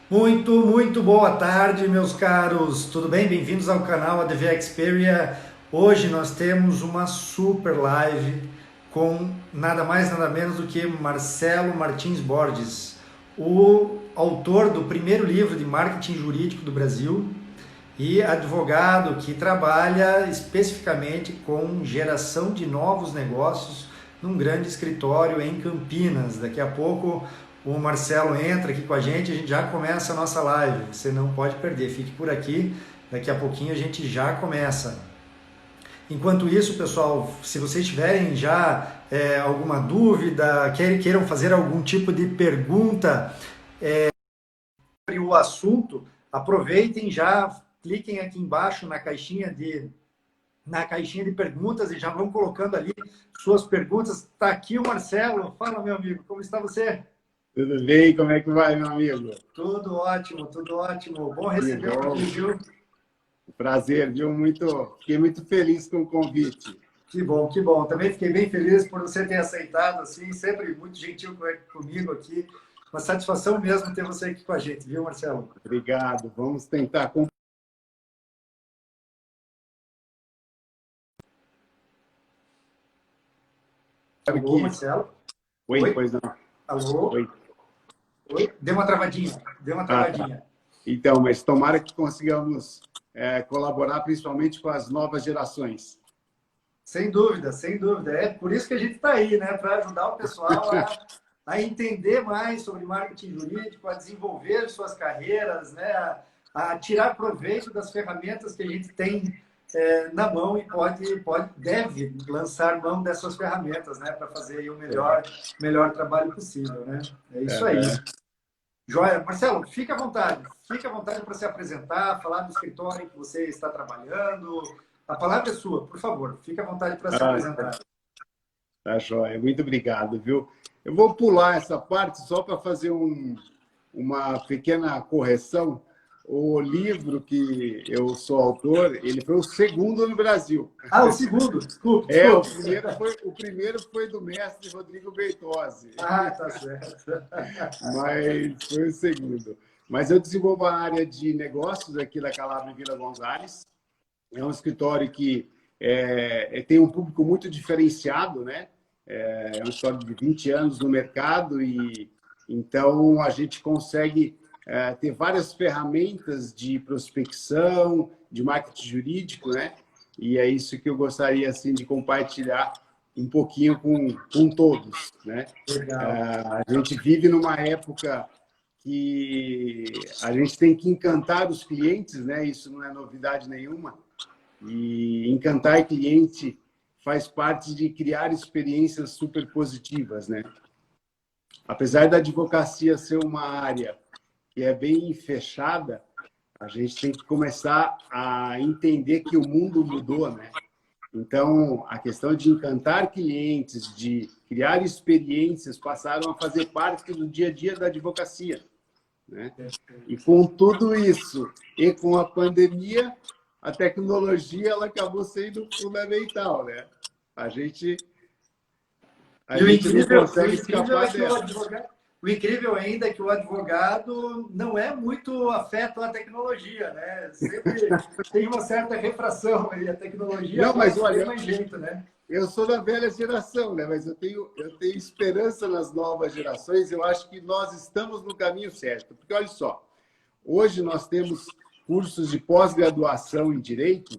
Muito boa tarde, meus caros. Tudo bem? Bem-vindos ao canal ADV Xperia. Hoje nós temos uma super live com nada mais, nada menos do que Marcelo Martins Borges, o autor do primeiro livro de marketing jurídico do Brasil e advogado que trabalha especificamente com geração de novos negócios num grande escritório em Campinas. Daqui a pouco o Marcelo entra aqui com a gente já começa a nossa live. Você não pode perder, fique por aqui, daqui a pouquinho a gente já começa. Enquanto isso, pessoal, se vocês tiverem já alguma dúvida, queiram fazer algum tipo de pergunta sobre o assunto, aproveitem já, cliquem aqui embaixo na caixinha de perguntas e já vão colocando ali suas perguntas. Está aqui o Marcelo. Fala, meu amigo, como está você? Tudo bem? Como é que vai, meu amigo? Tudo ótimo, tudo ótimo. Bom Que recebê-lo bom. aqui, viu? Prazer, viu? Fiquei muito feliz com o convite. Que bom, que bom. Também fiquei bem feliz por você ter aceitado, assim, sempre muito gentil comigo aqui. Uma satisfação mesmo ter você aqui com a gente, viu, Marcelo? Obrigado. Vamos tentar Alô, aqui. Marcelo? Oi, Oi? pois não. Alô? Oi. Oi? Deu uma travadinha, deu uma Ah, tá. travadinha. Então, mas tomara que consigamos colaborar principalmente com as novas gerações. Sem dúvida, sem dúvida. É por isso que a gente está aí, né? Para ajudar o pessoal a entender mais sobre marketing jurídico, a desenvolver suas carreiras, né? A tirar proveito das ferramentas que a gente tem na mão e deve lançar mão dessas ferramentas, né? Para fazer aí o melhor trabalho possível, né? É isso aí. Aham. Joia. Marcelo, fique à vontade para se apresentar, falar do escritório em que você está trabalhando. A palavra é sua, por favor, fique à vontade para se Ah, apresentar. tá joia. Muito obrigado, viu? Eu vou pular essa parte só para fazer uma pequena correção. O livro que eu sou autor, ele foi o segundo no Brasil. Ah, o segundo, desculpe, É, desculpe. o primeiro foi do mestre Rodrigo Bertozzi, Ah, tá certo. mas foi o segundo. Mas eu desenvolvo a área de negócios aqui da Calabria Vila Gonzalez. É um escritório que tem um público muito diferenciado, né? É um escritório de 20 anos no mercado e então a gente consegue ter várias ferramentas de prospecção, de marketing jurídico, né? E é isso que eu gostaria assim de compartilhar um pouquinho com todos, né? Legal. A gente vive numa época que a gente tem que encantar os clientes, né? Isso não é novidade nenhuma. E encantar cliente faz parte de criar experiências super positivas, né? Apesar da advocacia ser uma área que é bem fechada, a gente tem que começar a entender que o mundo mudou, né? Então, a questão de encantar clientes, de criar experiências, passaram a fazer parte do dia a dia da advocacia, né? E com tudo isso, e com a pandemia, a tecnologia ela acabou sendo fundamental, né? A gente, a E o gente não incrível, o consegue incrível é escapar que o dela. advogado, o incrível ainda é que o advogado não é muito afeto à tecnologia, né? Sempre tem uma certa refração aí. A tecnologia Não, mas agora não tem olha, mais jeito, né? eu sou da velha geração, né? Mas eu tenho esperança nas novas gerações. Eu acho que nós estamos no caminho certo. Porque olha só, hoje nós temos cursos de pós-graduação em direito,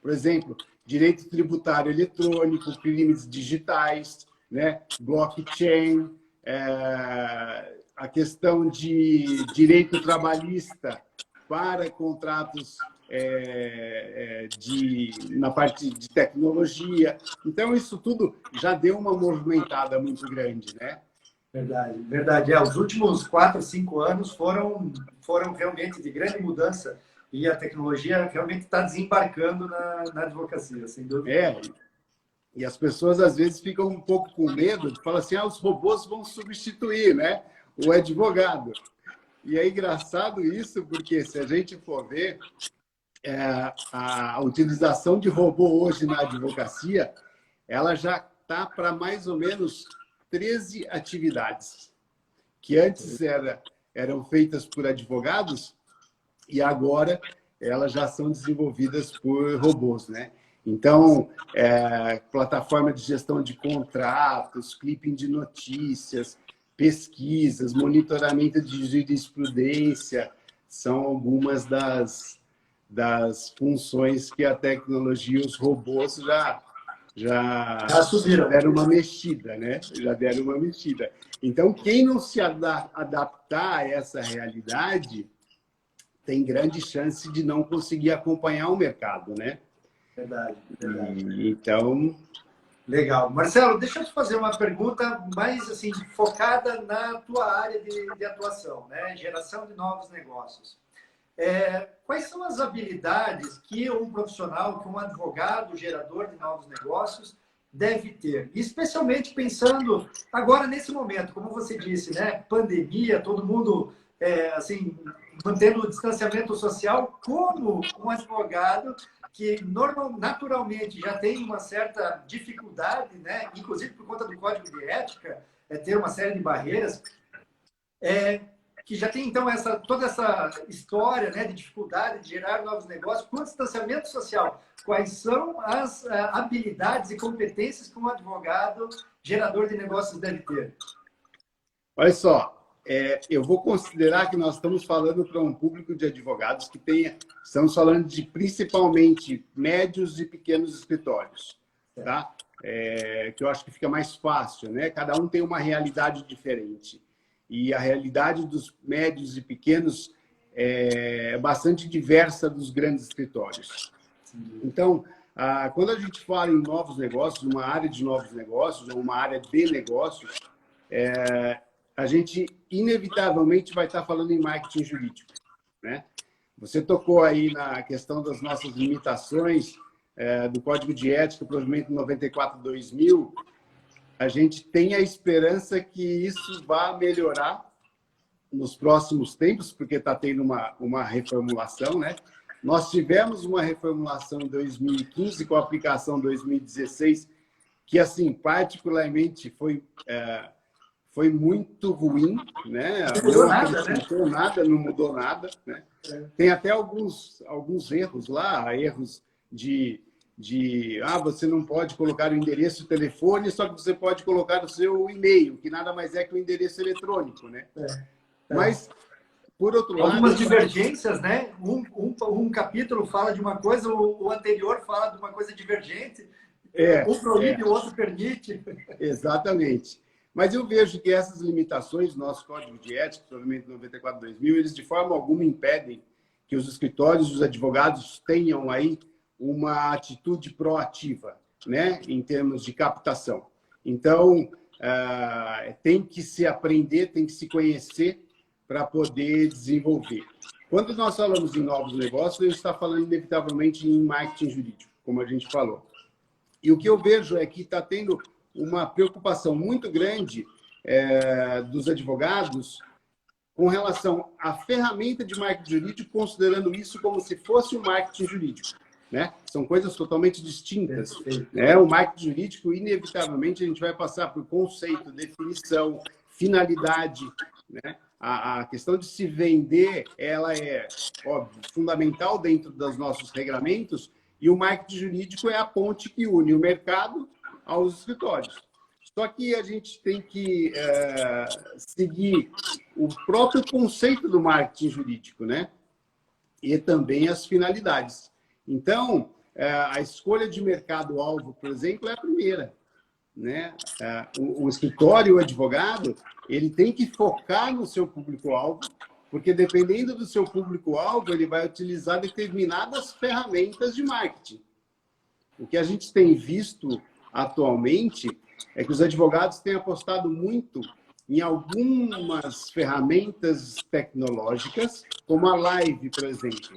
por exemplo, direito tributário eletrônico, crimes digitais, né? Blockchain, a questão de direito trabalhista para contratos na parte de tecnologia. Então, isso tudo já deu uma movimentada muito grande, né? Verdade, verdade. Os últimos 4, 5 anos foram realmente de grande mudança e a tecnologia realmente está desembarcando na advocacia, sem dúvida É, nenhuma. e as pessoas às vezes ficam um pouco com medo, falam assim, os robôs vão substituir, né, o advogado. E é engraçado isso, porque se a gente for ver, a utilização de robô hoje na advocacia, ela já está para mais ou menos 13 atividades, que antes era eram feitas por advogados e agora elas já são desenvolvidas por robôs, né? Então, plataforma de gestão de contratos, clipping de notícias, pesquisas, monitoramento de jurisprudência, são algumas das funções que a tecnologia, os robôs já subiram. deram uma mexida, né? Já deram uma mexida. Então, quem não se adaptar a essa realidade tem grande chance de não conseguir acompanhar o mercado, né? Verdade. Então... Legal. Marcelo, deixa eu te fazer uma pergunta mais assim, focada na tua área de atuação, né? Geração de novos negócios. Quais são as habilidades que um profissional, que um advogado, gerador de novos negócios, deve ter? Especialmente pensando agora nesse momento, como você disse, né? Pandemia, todo mundo assim, mantendo o distanciamento social, como um advogado que naturalmente já tem uma certa dificuldade, né? Inclusive por conta do código de ética, ter uma série de barreiras, que já tem então toda essa história, né, de dificuldade de gerar novos negócios, com distanciamento social. Quais são as habilidades e competências que um advogado gerador de negócios deve ter? Olha só, eu vou considerar que nós estamos falando para um público de advogados que estamos falando de principalmente médios e pequenos escritórios, tá? Que eu acho que fica mais fácil, né? Cada um tem uma realidade diferente. E a realidade dos médios e pequenos é bastante diversa dos grandes escritórios. Então, quando a gente fala em novos negócios, uma área de novos negócios, ou uma área de negócios, a gente inevitavelmente vai estar falando em marketing jurídico, né? Você tocou aí na questão das nossas limitações do Código de Ética, provimento 94/2000. A gente tem a esperança que isso vá melhorar nos próximos tempos, porque está tendo uma reformulação, né? Nós tivemos uma reformulação em 2015, com a aplicação em 2016, que, assim, particularmente foi muito ruim, né? Não mudou nada, né? Não mudou nada, né? Tem até alguns erros lá, erros de você não pode colocar o endereço de telefone, só que você pode colocar o seu e-mail, que nada mais é que o endereço eletrônico, né? Mas, por outro lado... Algumas divergências, né? Um capítulo fala de uma coisa, o anterior fala de uma coisa divergente. Um proíbe, o outro permite. Exatamente. Mas eu vejo que essas limitações do nosso Código de Ética, provimento 94/2000, eles de forma alguma impedem que os escritórios, os advogados tenham aí uma atitude proativa, né, em termos de captação. Então, tem que se aprender, tem que se conhecer para poder desenvolver. Quando nós falamos em novos negócios, a gente está falando inevitavelmente em marketing jurídico, como a gente falou. E o que eu vejo é que está tendo uma preocupação muito grande dos advogados com relação à ferramenta de marketing jurídico, considerando isso como se fosse um marketing jurídico, né? São coisas totalmente distintas, né? O marketing jurídico, inevitavelmente, a gente vai passar por conceito, definição, finalidade, né? A questão de se vender, ela é, óbvio, fundamental dentro dos nossos regramentos, e o marketing jurídico é a ponte que une o mercado aos escritórios. Só que a gente tem que seguir o próprio conceito do marketing jurídico, né? E também as finalidades. Então, a escolha de mercado-alvo, por exemplo, é a primeira, né? O escritório, o advogado, ele tem que focar no seu público-alvo, porque dependendo do seu público-alvo, ele vai utilizar determinadas ferramentas de marketing. O que a gente tem visto atualmente é que os advogados têm apostado muito em algumas ferramentas tecnológicas, como a live, por exemplo.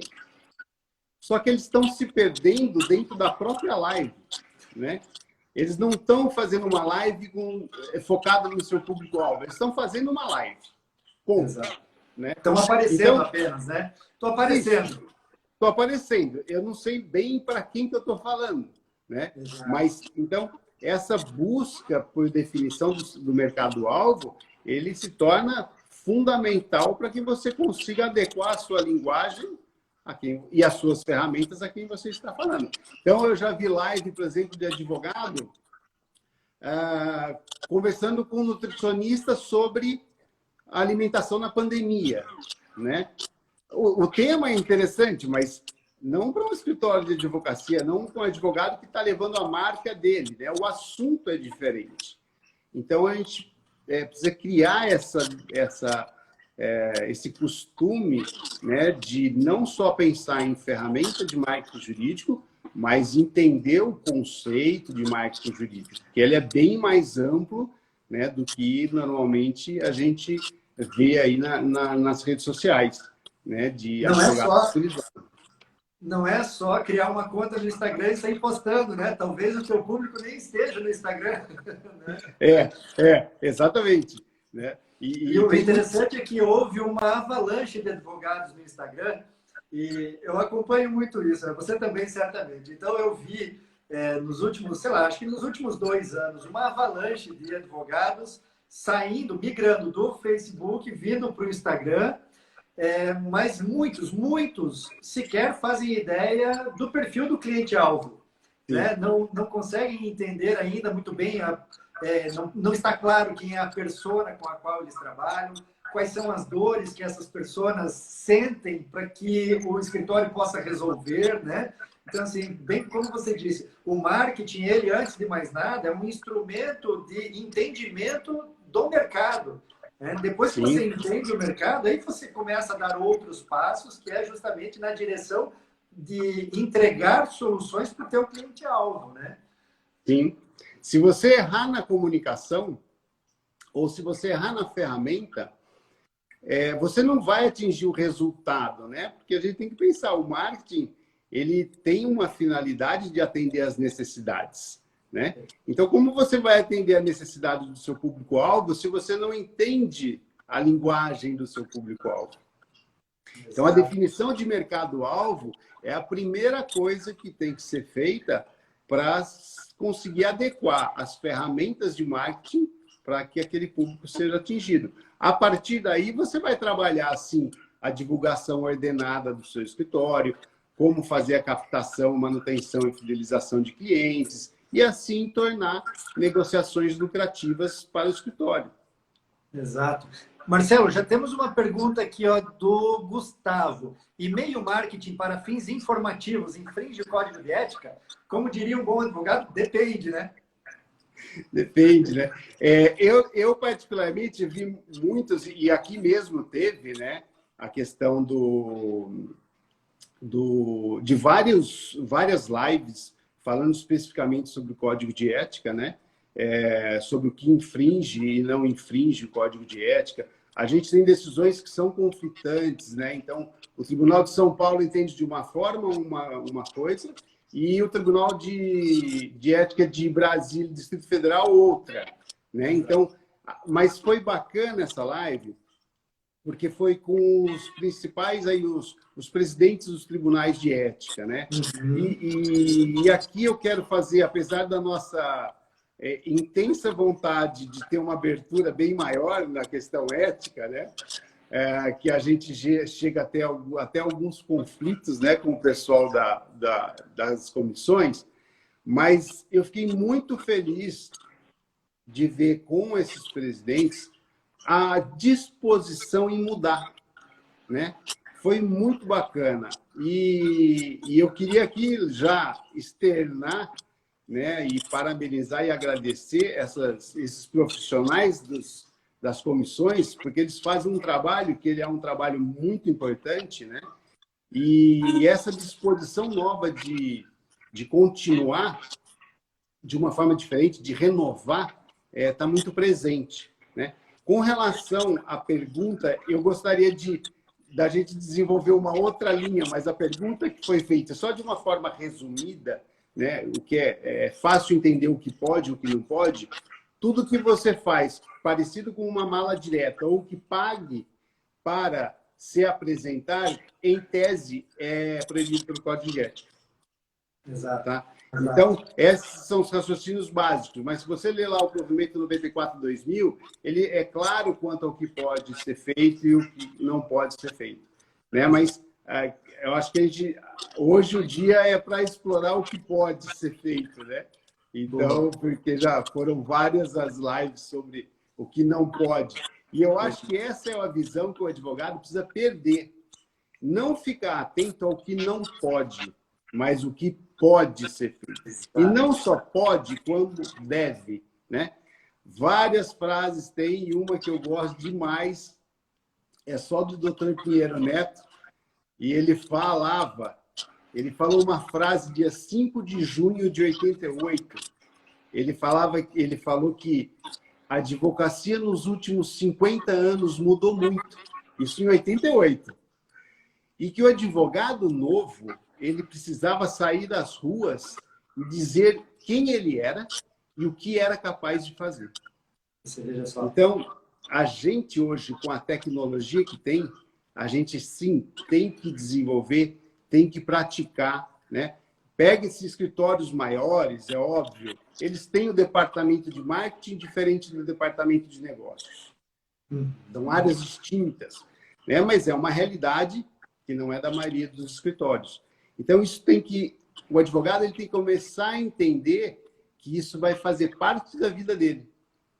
Só que eles estão se perdendo dentro da própria live, né? Eles não estão fazendo uma live focada no seu público-alvo, eles estão fazendo uma live. Exato. Né? Estão aparecendo apenas, né? Estou aparecendo. Estou aparecendo. Eu não sei bem para quem que eu estou falando, né? Exato. Mas, então, essa busca por definição do mercado-alvo, ele se torna fundamental para que você consiga adequar a sua linguagem e as suas ferramentas a quem você está falando. Então, eu já vi live, por exemplo, de advogado conversando com um nutricionista sobre a alimentação na pandemia, né? O tema é interessante, mas não para um escritório de advocacia, não para um advogado que está levando a marca dele, né? O assunto é diferente. Então, a gente precisa criar esse costume, né, de não só pensar em ferramenta de marketing jurídico, mas entender o conceito de marketing jurídico, que ele é bem mais amplo, né, do que normalmente a gente vê aí nas redes sociais, né, de advogados utilizados. Não é só criar uma conta no Instagram e sair postando, né? Talvez o seu público nem esteja no Instagram. Né? Exatamente. Né? E o interessante é que houve uma avalanche de advogados no Instagram e eu acompanho muito isso, né? Você também, certamente. Então, eu vi nos últimos, sei lá, acho que nos últimos 2 anos, uma avalanche de advogados saindo, migrando do Facebook, vindo para o Instagram, mas muitos sequer fazem ideia do perfil do cliente-alvo. Né? Não conseguem entender ainda muito bem, não está claro quem é a persona com a qual eles trabalham, quais são as dores que essas pessoas sentem para que o escritório possa resolver, né? Então, assim, bem como você disse, o marketing, ele, antes de mais nada, é um instrumento de entendimento do mercado. Depois que você entende o mercado, aí você começa a dar outros passos, que é justamente na direção de entregar soluções para o teu cliente-alvo, né? Sim. Se você errar na comunicação, ou se você errar na ferramenta, você não vai atingir o resultado, né? Porque a gente tem que pensar, o marketing, ele tem uma finalidade de atender às necessidades, né? Então, como você vai atender a necessidade do seu público-alvo se você não entende a linguagem do seu público-alvo? Então, a definição de mercado-alvo é a primeira coisa que tem que ser feita para conseguir adequar as ferramentas de marketing para que aquele público seja atingido. A partir daí, você vai trabalhar, assim, a divulgação ordenada do seu escritório, como fazer a captação, manutenção e fidelização de clientes, e assim tornar negociações lucrativas para o escritório. Exato. Marcelo, já temos uma pergunta aqui do Gustavo. E-mail marketing para fins informativos infringe o código de ética? Como diria um bom advogado, depende, né? Depende, né? Eu particularmente, vi muitos, e aqui mesmo teve, né, a questão de várias lives falando especificamente sobre o código de ética, né? Sobre o que infringe e não infringe o código de ética. A gente tem decisões que são conflitantes, né? Então, o Tribunal de São Paulo entende de uma forma uma coisa e o Tribunal de Ética de Brasília, Distrito Federal, outra, né? Então, mas foi bacana essa live, porque foi com os principais aí, os presidentes dos tribunais de ética, né? E aqui eu quero fazer, apesar da nossa intensa vontade de ter uma abertura bem maior na questão ética, né? Que a gente chega até alguns conflitos, né, com o pessoal das comissões, mas eu fiquei muito feliz de ver com esses presidentes a disposição em mudar, né? Foi muito bacana. E eu queria aqui já externar, né, e parabenizar e agradecer esses profissionais das comissões, porque eles fazem um trabalho que ele é um trabalho muito importante, né? E essa disposição nova de continuar de uma forma diferente, de renovar, está muito presente, né? Com relação à pergunta, eu gostaria da gente desenvolver uma outra linha, mas a pergunta que foi feita só de uma forma resumida, né, o que é fácil entender o que pode e o que não pode, tudo que você faz parecido com uma mala direta ou que pague para se apresentar, em tese, é proibido pelo Código de Ética. Exato. Tá? Então, esses são os raciocínios básicos. Mas se você ler lá o Provimento 94/2000, ele é claro quanto ao que pode ser feito e o que não pode ser feito, né? Mas eu acho que hoje o dia é para explorar o que pode ser feito, né? Então, porque já foram várias as lives sobre o que não pode. E eu acho que essa é a visão que o advogado precisa perder. Não ficar atento ao que não pode, mas o que pode ser feito. E não só pode, quando deve, né? Várias frases tem, e uma que eu gosto demais é só do Dr. Pinheiro Neto, e ele falou uma frase dia 5 de junho de 88. Ele falou que a advocacia nos últimos 50 anos mudou muito. Isso em 88. E que o advogado novo, ele precisava sair das ruas e dizer quem ele era e o que era capaz de fazer. Então, a gente hoje, com a tecnologia que tem, a gente sim tem que desenvolver, tem que praticar, né? Pega esses escritórios maiores, é óbvio, eles têm o departamento de marketing diferente do departamento de negócios. São áreas distintas, né? Mas é uma realidade que não é da maioria dos escritórios. Então, o advogado ele tem que começar a entender que isso vai fazer parte da vida dele,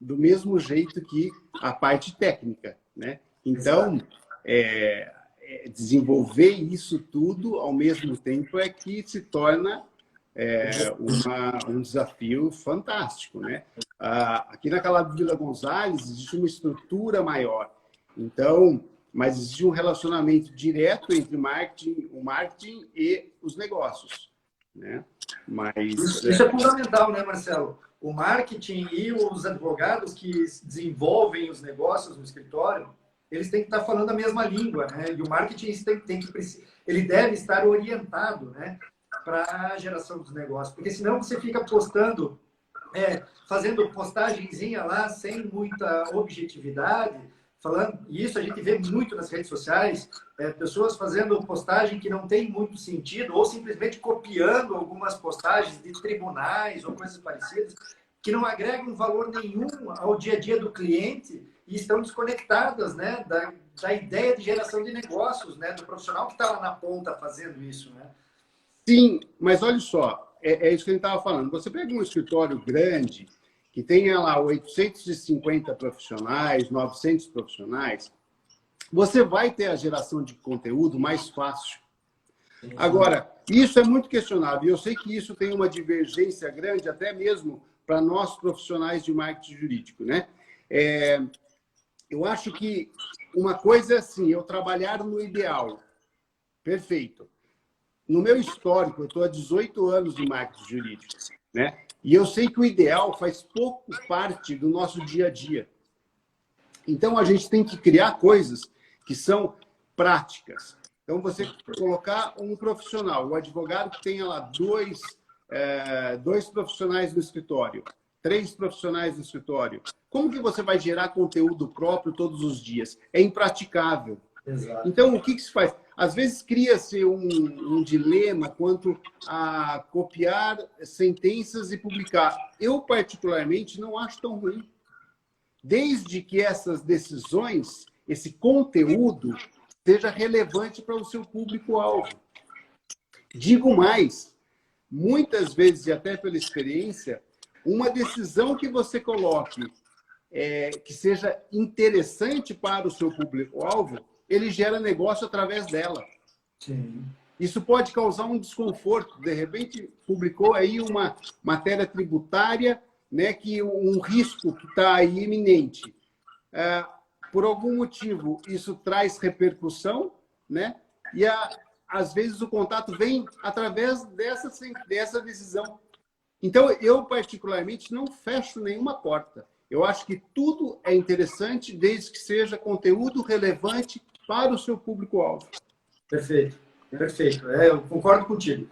do mesmo jeito que a parte técnica, né? Então, desenvolver isso tudo ao mesmo tempo é que se torna um desafio fantástico, né? Aqui naquela Vila Gonzalez existe uma estrutura maior, então, mas existe um relacionamento direto entre o marketing e os negócios, né? Mas isso é fundamental, né, Marcelo? O marketing e os advogados que desenvolvem os negócios no escritório, eles têm que estar falando a mesma língua, né? E o marketing ele deve estar orientado, né, para a geração dos negócios, porque senão você fica postando, fazendo postagenzinha lá sem muita objetividade, falando, e isso a gente vê muito nas redes sociais, pessoas fazendo postagem que não tem muito sentido, ou simplesmente copiando algumas postagens de tribunais ou coisas parecidas, que não agregam valor nenhum ao dia a dia do cliente e estão desconectadas, né, da ideia de geração de negócios, né, do profissional que está lá na ponta fazendo isso, né? Sim, mas olha só, é isso que a gente estava falando. Você pega um escritório grande, que tenha lá 850 profissionais, 900 profissionais, você vai ter a geração de conteúdo mais fácil. Agora, isso é muito questionável, e eu sei que isso tem uma divergência grande, até mesmo para nós profissionais de marketing jurídico, né? Eu acho que uma coisa é assim, eu trabalhar no ideal. Perfeito. No meu histórico, eu estou há 18 anos de marketing jurídico, né? E eu sei que o ideal faz pouco parte do nosso dia a dia. Então, a gente tem que criar coisas que são práticas. Então, você colocar um profissional, o advogado que tenha lá dois profissionais no escritório, 3 profissionais no escritório, como que você vai gerar conteúdo próprio todos os dias? É impraticável. Exato. Então, o que se faz? Às vezes cria-se um dilema quanto a copiar sentenças e publicar. Eu, particularmente, não acho tão ruim. Desde que essas decisões, esse conteúdo, seja relevante para o seu público-alvo. Digo mais, muitas vezes, e até pela experiência, uma decisão que você coloque que seja interessante para o seu público-alvo, ele gera negócio através dela. Sim. Isso pode causar um desconforto. De repente, publicou aí uma matéria tributária, né, que um risco que está aí iminente. Por algum motivo, isso traz repercussão, né? E às vezes o contato vem através dessa decisão. Então, eu particularmente não fecho nenhuma porta. Eu acho que tudo é interessante desde que seja conteúdo relevante para o seu público-alvo. Perfeito, perfeito. Eu concordo contigo.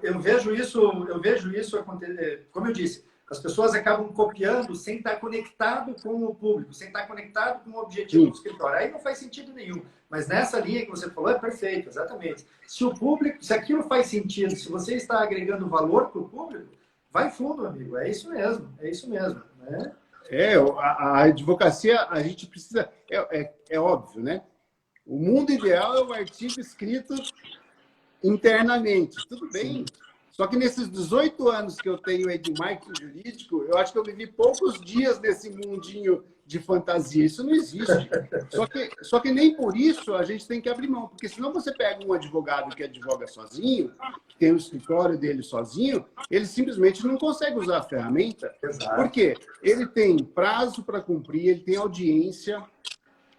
Eu vejo isso acontecer. Como eu disse, As pessoas acabam copiando sem estar conectado com o público, sem estar conectado com o objetivo do escritório. Aí não faz sentido nenhum. Mas nessa linha que você falou, é perfeito, exatamente. Se o público, se aquilo faz sentido, se você está agregando valor para o público, vai fundo, amigo. É isso mesmo, né? A advocacia, a gente precisa... É óbvio, né? O mundo ideal é o artigo escrito internamente. Tudo bem. Sim. Só que nesses 18 anos que eu tenho aí de marketing jurídico, eu acho que eu vivi poucos dias nesse mundinho de fantasia. Isso não existe. Só que nem por isso a gente tem que abrir mão. Porque senão você pega um advogado que advoga sozinho, que tem o escritório dele sozinho, ele simplesmente não consegue usar a ferramenta. Exato. Por quê? Ele tem prazo para cumprir, ele tem audiência,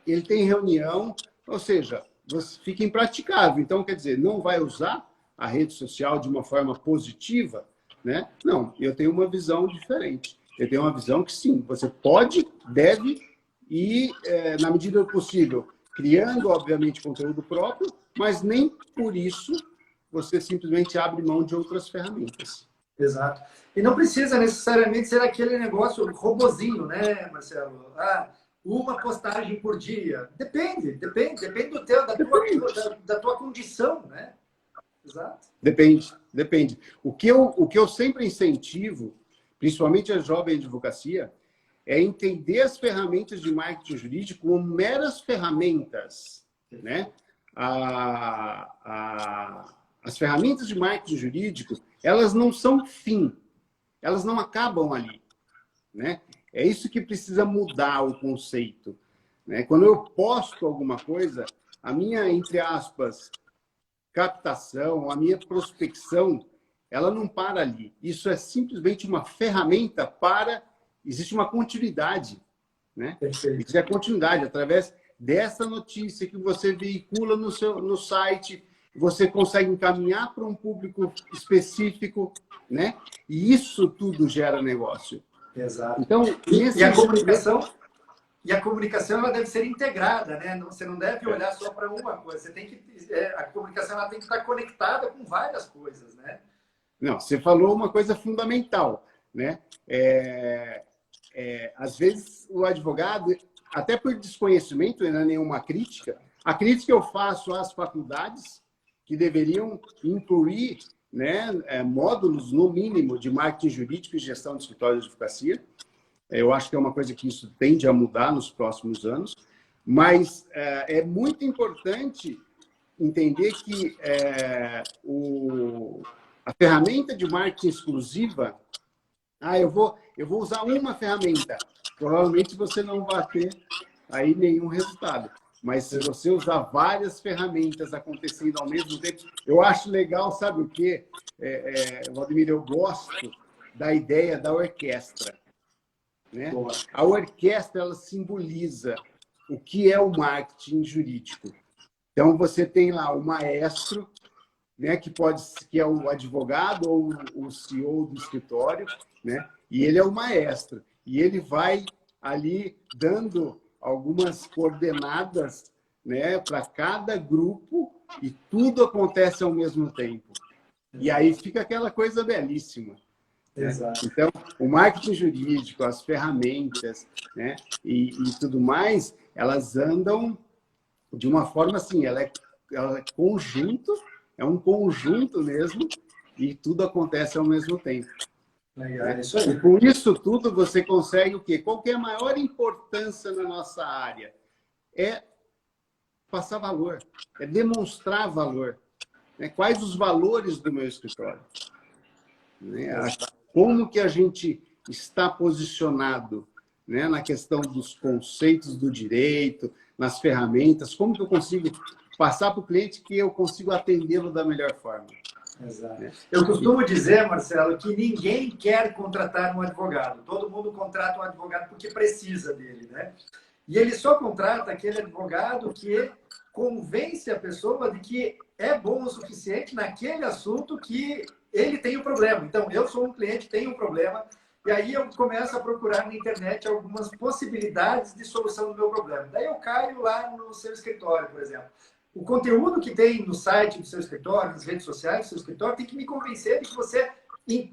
ele tem reunião, ou seja, você fica impraticável. Então, quer dizer, não vai usar a rede social de uma forma positiva, né? Não, eu tenho uma visão diferente. Eu tenho uma visão que, sim, você pode, deve e, na medida do possível, criando, obviamente, conteúdo próprio, mas nem por isso você simplesmente abre mão de outras ferramentas. Exato. E não precisa necessariamente ser aquele negócio robozinho, né, Marcelo? Uma postagem por dia. Depende do teu, da tua condição, né? Exato. Depende. O que eu sempre incentivo, principalmente a jovem advocacia, é entender as ferramentas de marketing jurídico como meras ferramentas, né? As ferramentas de marketing jurídico, elas não são fim, elas não acabam ali, né? É isso que precisa mudar o conceito, né? Quando eu posto alguma coisa, a minha, entre aspas, captação, a minha prospecção, ela não para ali. Isso é simplesmente uma ferramenta para... Existe uma continuidade, né? Existe a continuidade. Através dessa notícia que você veicula no site, você consegue encaminhar para um público específico, né? E isso tudo gera negócio. Exato. Então, e a comunicação ela deve ser integrada, né? Você não deve olhar só para uma coisa. Você tem que a comunicação ela tem que estar conectada com várias coisas, né? Não, você falou uma coisa fundamental, né? Às vezes o advogado, até por desconhecimento, não é nenhuma crítica. A crítica eu faço às faculdades que deveriam incluir, né, módulos no mínimo de marketing jurídico e gestão de escritório de advocacia. Eu acho que é uma coisa que isso tende a mudar nos próximos anos, mas é muito importante entender que a ferramenta de marketing exclusiva, eu vou usar uma ferramenta, provavelmente você não vai ter aí nenhum resultado. Mas se você usar várias ferramentas acontecendo ao mesmo tempo, eu acho legal, sabe o quê? Valdemir, eu gosto da ideia da orquestra. Né? A orquestra ela simboliza o que é o marketing jurídico. Então, você tem lá o maestro, né, que é o advogado ou o CEO do escritório, né? E ele é o maestro. E ele vai ali dando algumas coordenadas, né, para cada grupo e tudo acontece ao mesmo tempo. E aí fica aquela coisa belíssima. Exato. Então, o marketing jurídico, as ferramentas, né, e tudo mais, elas andam de uma forma assim, ela é conjunto, é um conjunto mesmo, e tudo acontece ao mesmo tempo. Legal, é isso aí. E com isso tudo, você consegue o quê? Qual que é a maior importância na nossa área? É passar valor, é demonstrar valor. Né? Quais os valores do meu escritório? Né? Como que a gente está posicionado, né, na questão dos conceitos do direito, nas ferramentas, como que eu consigo passar para o cliente que eu consigo atendê-lo da melhor forma. Exato. Né? Eu costumo dizer, Marcelo, que ninguém quer contratar um advogado. Todo mundo contrata um advogado porque precisa dele, né? E ele só contrata aquele advogado que convence a pessoa de que é bom o suficiente naquele assunto que ele tem o problema. Então, eu sou um cliente, tenho um problema, e aí eu começo a procurar na internet algumas possibilidades de solução do meu problema. Daí eu caio lá no seu escritório, por exemplo. O conteúdo que tem no site do seu escritório, nas redes sociais do seu escritório, tem que me convencer de que você me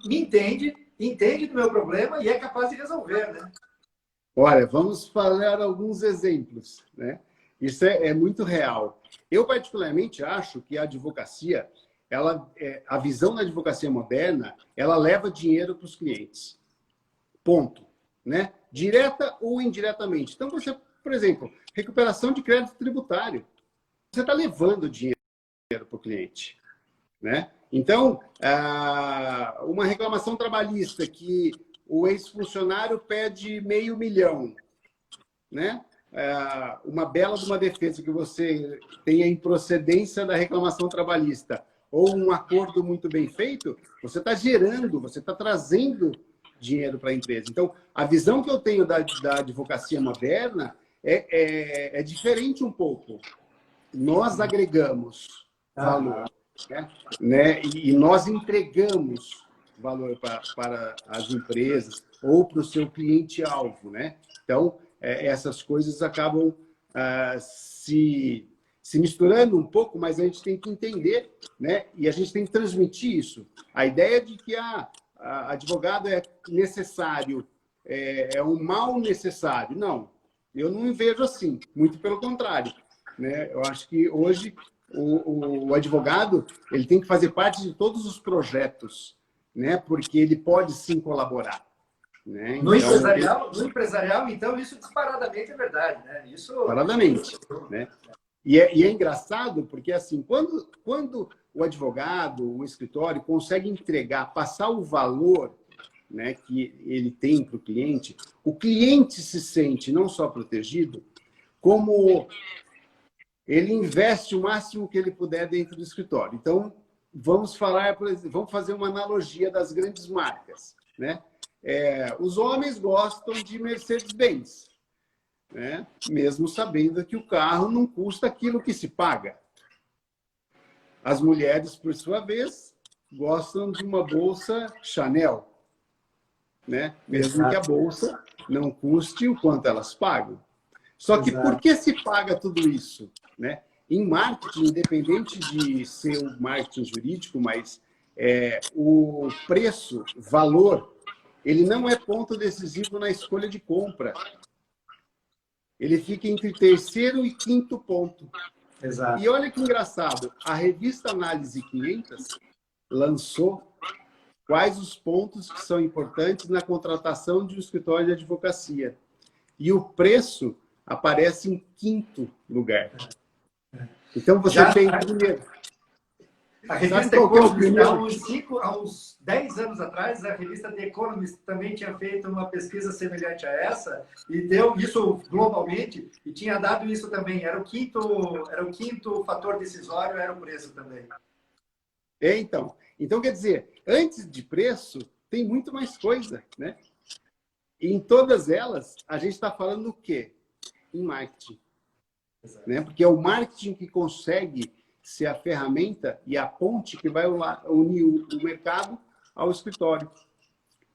entende do meu problema e é capaz de resolver, né? Olha, vamos falar alguns exemplos, né? Isso é muito real. Eu, particularmente, acho que a advocacia, a visão da advocacia moderna, ela leva dinheiro para os clientes. Ponto. Né? Direta ou indiretamente. Então, você, por exemplo, recuperação de crédito tributário. Você está levando dinheiro para o cliente. Né? Então, uma reclamação trabalhista que o ex-funcionário pede 500 mil, né? Uma bela de uma defesa que você tenha improcedência da reclamação trabalhista ou um acordo muito bem feito, você está gerando, você está trazendo dinheiro para a empresa. Então, a visão que eu tenho da advocacia moderna é diferente um pouco. Nós agregamos valor, né? E nós entregamos valor para as empresas ou para o seu cliente-alvo, né? Então, essas coisas acabam se misturando um pouco, mas a gente tem que entender, né? E a gente tem que transmitir isso. A ideia de que advogado é necessário, é um mal necessário. Não, eu não vejo assim, muito pelo contrário. Né? Eu acho que hoje o advogado ele tem que fazer parte de todos os projetos, né? Porque ele pode sim colaborar. Né? No empresarial, então, isso disparadamente é verdade. Né? Isso... Disparadamente. Né? E é engraçado porque, assim, quando o advogado, o escritório, consegue entregar, passar o valor, né, que ele tem para o cliente se sente não só protegido, como ele investe o máximo que ele puder dentro do escritório. Então, vamos fazer uma analogia das grandes marcas. Né? Os homens gostam de Mercedes-Benz, né? Mesmo sabendo que o carro não custa aquilo que se paga. As mulheres, por sua vez, gostam de uma bolsa Chanel, né? Mesmo que a bolsa não custe o quanto elas pagam. Só que por que se paga tudo isso? Né? Em marketing, independente de ser um marketing jurídico, mas o preço, valor, ele não é ponto decisivo na escolha de compra. Ele fica entre terceiro e quinto ponto. Exato. E olha que engraçado, a revista Análise 500 lançou quais os pontos que são importantes na contratação de um escritório de advocacia. E o preço aparece em quinto lugar. Então, você tem primeiro. A revista Economist, há uns 10 anos atrás, a revista The Economist também tinha feito uma pesquisa semelhante a essa e deu isso globalmente e tinha dado isso também. Era o quinto fator decisório, era o preço também. Então, quer dizer, antes de preço, tem muito mais coisa, né? E em todas elas, a gente está falando o quê? Em marketing. Né? Porque é o marketing que consegue ser a ferramenta e a ponte que vai unir o mercado ao escritório.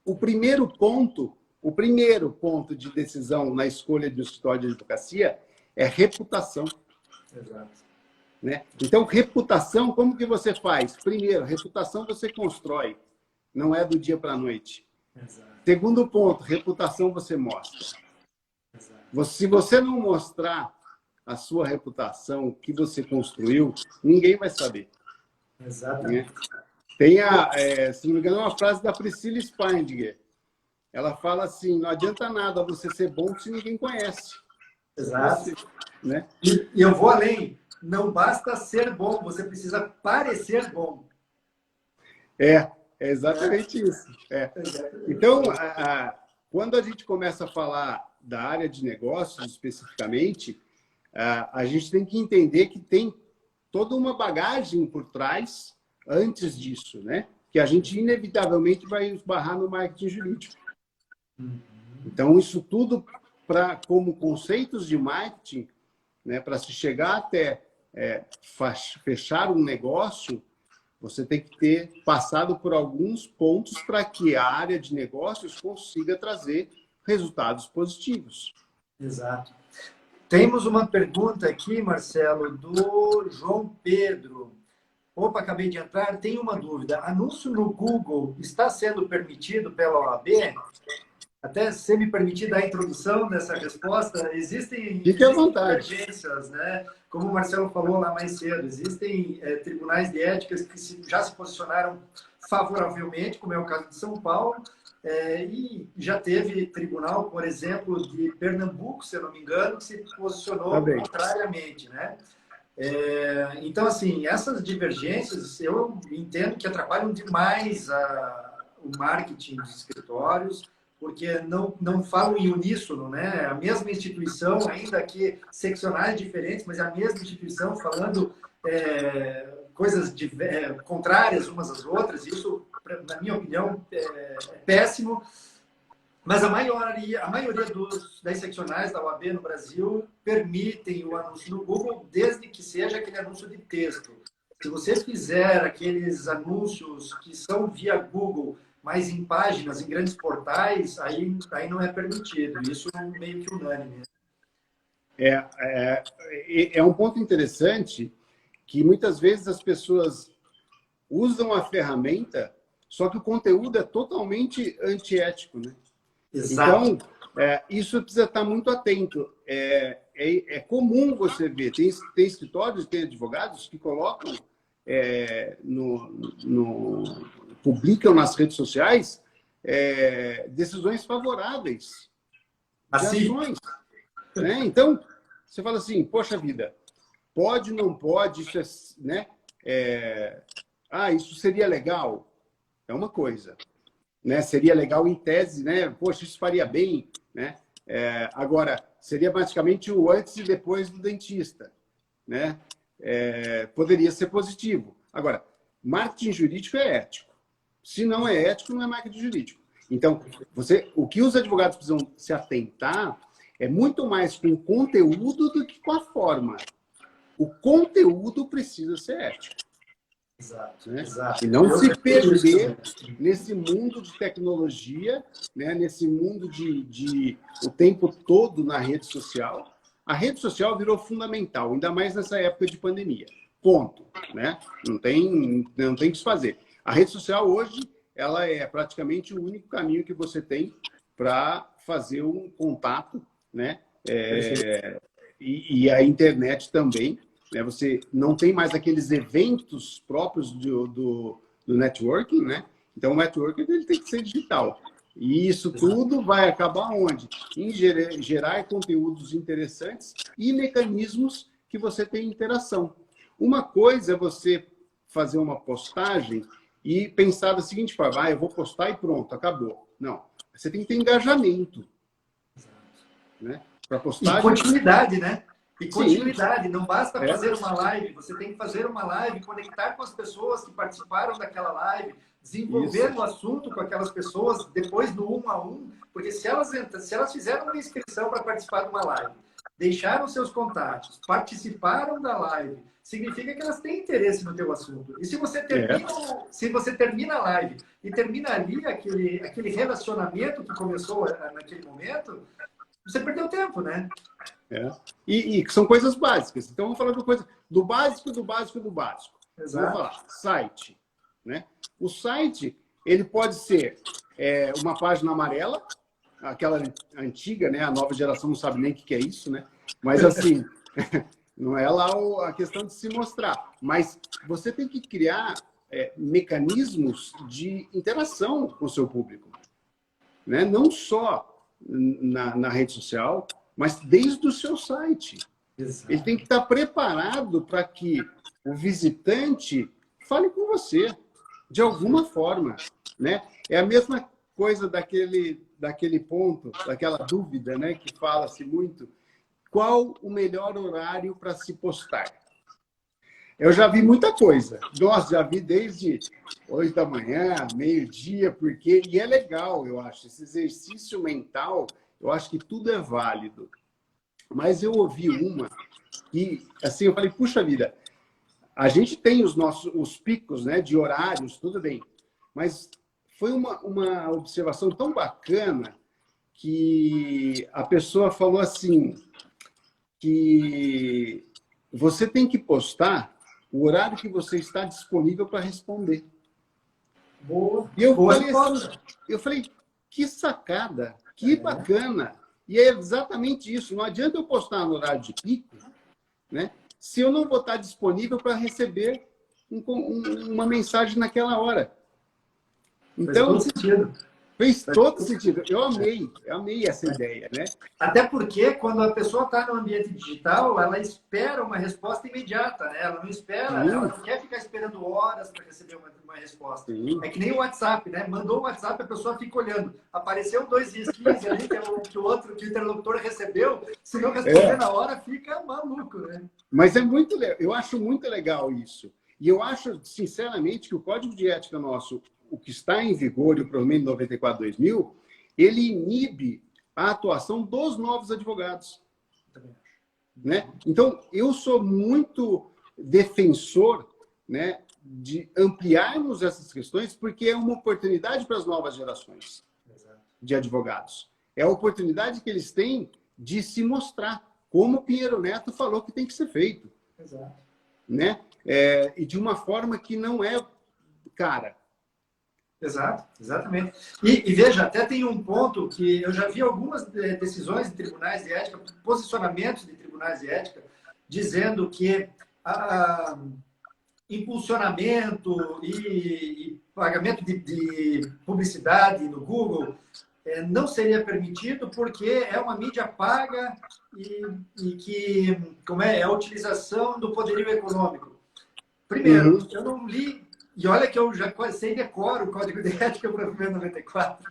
O primeiro ponto de decisão na escolha de um escritório de advocacia é reputação. Exato. Né? Então, reputação, como que você faz? Primeiro, reputação você constrói, não é do dia para a noite. Exato. Segundo ponto, reputação você mostra. Exato. Se você não mostrar a sua reputação, o que você construiu, ninguém vai saber. Exatamente. Né? Tem se não me engano, uma frase da Priscila Spindiger. Ela fala assim, não adianta nada você ser bom se ninguém conhece. Exato. Né? E eu vou além. Não basta ser bom, você precisa parecer bom. É exatamente isso. Então, quando a gente começa a falar da área de negócios especificamente, a gente tem que entender que tem toda uma bagagem por trás antes disso, né? Que a gente inevitavelmente vai esbarrar no marketing jurídico. Então, isso tudo como conceitos de marketing, né, para se chegar até fechar um negócio, você tem que ter passado por alguns pontos para que a área de negócios consiga trazer resultados positivos. Exato. Temos uma pergunta aqui, Marcelo, do João Pedro. Opa, acabei de entrar. Tenho uma dúvida. Anúncio no Google está sendo permitido pela OAB? Até se me permitir dar a introdução dessa resposta, Fique à existem vontade. divergências, né? Como o Marcelo falou lá mais cedo, existem tribunais de éticas que já se posicionaram favoravelmente, como é o caso de São Paulo, e já teve tribunal, por exemplo, de Pernambuco, se eu não me engano, que se posicionou contrariamente, né? Então, assim, essas divergências eu entendo que atrapalham demais o marketing dos escritórios, porque não falam em uníssono, né? A mesma instituição, ainda que seccionais diferentes, mas é a mesma instituição falando coisas contrárias umas às outras, e isso, na minha opinião, é péssimo. Mas a maioria das seccionais da OAB no Brasil permitem o anúncio no Google, desde que seja aquele anúncio de texto. Se você fizer aqueles anúncios que são via Google, mas em páginas, em grandes portais, aí não é permitido. Isso é meio que unânime. É um ponto interessante que muitas vezes as pessoas usam a ferramenta, só que o conteúdo é totalmente antiético, né? Exato. Então, isso precisa estar muito atento. É comum você ver, tem escritórios, tem advogados que colocam, publicam nas redes sociais decisões favoráveis de ações. Né? Então, você fala assim, poxa vida, pode, não pode, isso né? Isso seria legal? É uma coisa. Né? Seria legal em tese, né? Poxa, isso faria bem, né? Agora, seria basicamente o antes e depois do dentista, né? Poderia ser positivo. Agora, marketing jurídico é ético. Se não é ético, não é marketing jurídico. Então, o que os advogados precisam se atentar é muito mais com o conteúdo do que com a forma. O conteúdo precisa ser ético. Exato, né? exato. E não se perder nesse mundo de tecnologia, né? Nesse mundo de o tempo todo na rede social. A rede social virou fundamental, ainda mais nessa época de pandemia. Ponto. Né? Não tem o que se fazer. A rede social hoje ela é praticamente o único caminho que você tem para fazer um contato, né? E a internet também. Né? Você não tem mais aqueles eventos próprios do networking, né? Então, o networking ele tem que ser digital. E isso tudo vai acabar onde? Em gerar conteúdos interessantes e mecanismos que você tem interação. Uma coisa é você fazer uma postagem e pensar da seguinte forma, eu vou postar e pronto, acabou. Não, você tem que ter engajamento. Né? Para postagem... E continuidade, né? E continuidade, Sim. Não basta fazer uma live, você tem que fazer uma live, conectar com as pessoas que participaram daquela live, desenvolver o assunto com aquelas pessoas, depois no 1 a 1, porque se elas fizeram uma inscrição para participar de uma live, deixaram seus contatos, participaram da live, significa que elas têm interesse no teu assunto. E se você termina a live e termina ali aquele relacionamento que começou naquele momento, você perdeu tempo, né? E são coisas básicas. Então, vamos falar do básico, do básico, do básico. Exato. Vamos falar, site. Né? O site, ele pode ser uma página amarela, aquela antiga, né? A nova geração não sabe nem o que é isso, né? Mas, assim, não é lá a questão de se mostrar. Mas você tem que criar mecanismos de interação com o seu público. Né? Não só na rede social, mas desde o seu site. Exato. Ele tem que estar preparado para que o visitante fale com você, de alguma forma. Né? É a mesma coisa daquele ponto, daquela dúvida, né, que fala-se muito. Qual o melhor horário para se postar? Eu já vi muita coisa. Nossa, já vi desde 8 da manhã, meio-dia, e é legal, eu acho. Esse exercício mental, eu acho que tudo é válido. Mas eu ouvi uma e, assim, eu falei, puxa vida, a gente tem os picos, né, de horários, tudo bem. Mas foi uma observação tão bacana que a pessoa falou assim, que você tem que postar o horário que você está disponível para responder. Boa. E eu Boa falei assim, eu falei, que sacada, que bacana. E é exatamente isso. Não adianta eu postar no horário de pico, né, se eu não vou estar disponível para receber uma mensagem naquela hora. Então, Faz todo sentido. fez todo sentido. Eu amei essa ideia, né? Até porque, quando a pessoa está no ambiente digital, ela espera uma resposta imediata, né? Ela não espera, ela não quer ficar esperando horas para receber uma resposta. Sim. É que nem o WhatsApp, né? Mandou o WhatsApp, a pessoa fica olhando. Apareceu 2 risquinhos ali que o outro, que o interlocutor recebeu, se não responder na hora, fica maluco, né? Mas eu acho muito legal isso. E eu acho, sinceramente, que o Código de Ética nosso, o que está em vigor, e o Provimento 94/2000, ele inibe a atuação dos novos advogados. Né? Então, eu sou muito defensor, né, de ampliarmos essas questões, porque é uma oportunidade para as novas gerações de advogados. É a oportunidade que eles têm de se mostrar, como o Pinheiro Neto falou que tem que ser feito. Exato. Né? E de uma forma que não é cara. Exato, exatamente. E veja, até tem um ponto que eu já vi algumas decisões de tribunais de ética, posicionamentos de tribunais de ética, dizendo que impulsionamento e pagamento de publicidade no Google não seria permitido porque é uma mídia paga e que é a utilização do poderio econômico. Primeiro, eu não li, e olha que eu já sei decoro o Código de Ética para o 94.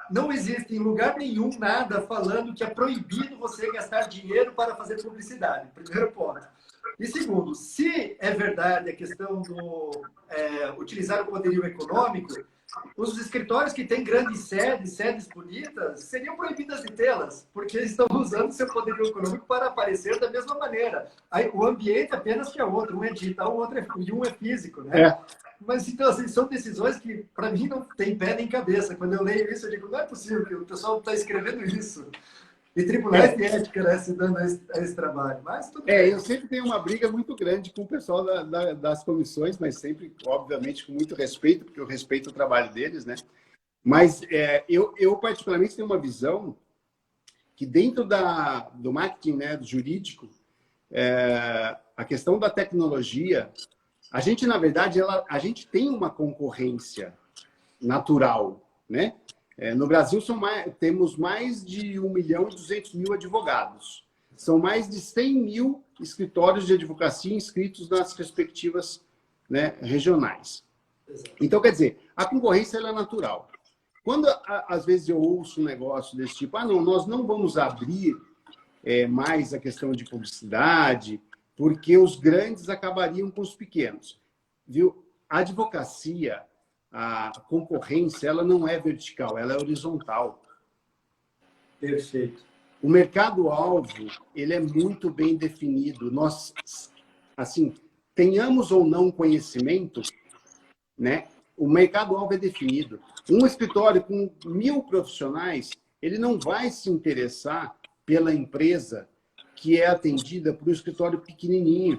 Não existe em lugar nenhum nada falando que é proibido você gastar dinheiro para fazer publicidade. Primeiro ponto. E segundo, se é verdade a questão do utilizar o poderio econômico, os escritórios que têm grandes sedes bonitas, seriam proibidas de tê-las, porque estão usando seu poderio econômico para aparecer da mesma maneira. Aí, o ambiente apenas que é outro, um é digital, e um é físico, né? Mas, então, assim, são decisões que, para mim, não tem pé nem cabeça. Quando eu leio isso, eu digo, não é possível que o pessoal está escrevendo isso. E tribunais de ética, né, se dando a esse trabalho. Mas tudo bem. Eu sempre tenho uma briga muito grande com o pessoal das comissões, mas sempre, obviamente, com muito respeito, porque eu respeito o trabalho deles, né? Mas eu particularmente, tenho uma visão que dentro do marketing, né, do jurídico, a questão da tecnologia, a gente, na verdade, a gente tem uma concorrência natural, né? No Brasil, temos mais de 1.200.000 advogados. São mais de 100 mil escritórios de advocacia inscritos nas respectivas, né, regionais. Então, quer dizer, a concorrência ela é natural. Quando, às vezes, eu ouço um negócio desse tipo, não, nós não vamos abrir mais a questão de publicidade, porque os grandes acabariam com os pequenos. Viu? A advocacia, a concorrência, ela não é vertical, ela é horizontal. Perfeito. O mercado-alvo, ele é muito bem definido. Nós, assim, tenhamos ou não conhecimento, né? O mercado-alvo é definido. Um escritório com 1.000 profissionais, ele não vai se interessar pela empresa que é atendida por um escritório pequenininho.